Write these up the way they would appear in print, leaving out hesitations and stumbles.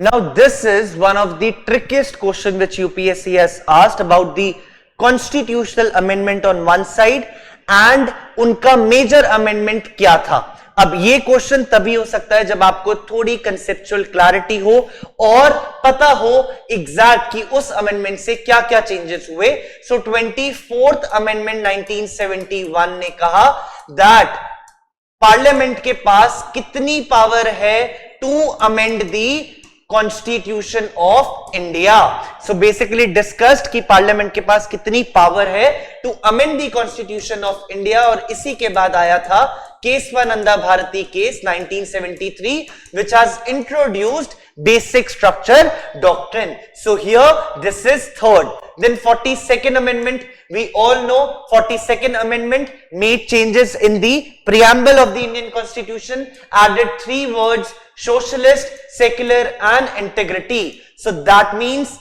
Now this is one of the trickiest question which UPSC has asked about the constitutional amendment on one side and उनका major amendment क्या था। अब ये question तभी हो सकता है जब आपको थोड़ी कंसेप्चुअल क्लैरिटी हो और पता हो एग्जैक्ट कि उस अमेंडमेंट से क्या क्या चेंजेस हुए। सो 24th अमेंडमेंट 1971 ने कहा दैट पार्लियामेंट के पास कितनी पावर है to amend the constitution of India. So basically discussed कि पार्लियामेंट के पास कितनी पावर है to amend the constitution of India. और इसी के बाद आया था Kesavananda Bharati case 1973 which has introduced basic structure doctrine. So here this is third. Then 42nd amendment, we all know 42nd amendment made changes in the preamble of the Indian Constitution, added 3 words: socialist, secular and integrity. So that means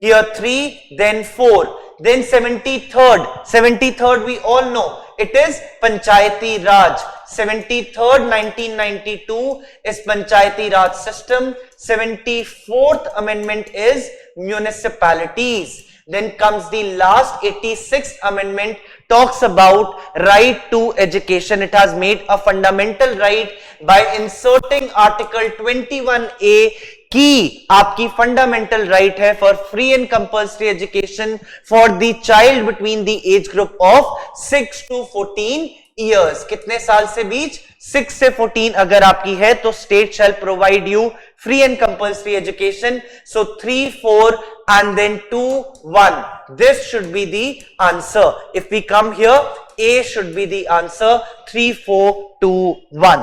here 3, then 4, then 73rd we all know it is Panchayati Raj. 73rd 1992 is Panchayati Raj system. 74th amendment is municipalities. Then comes the last 86th amendment, talks about right to education. It has made a fundamental right by inserting article 21A कि आपकी fundamental right है for free and compulsory education for the child between the age group of 6 to 14 years. कितने साल से बीच? 6 से 14 अगर आपकी है तो state shall provide you free and compulsory education. So 3, 4 and then 2, 1. This should be the answer. If we come here, A should be the answer. 3, 4, 2, 1.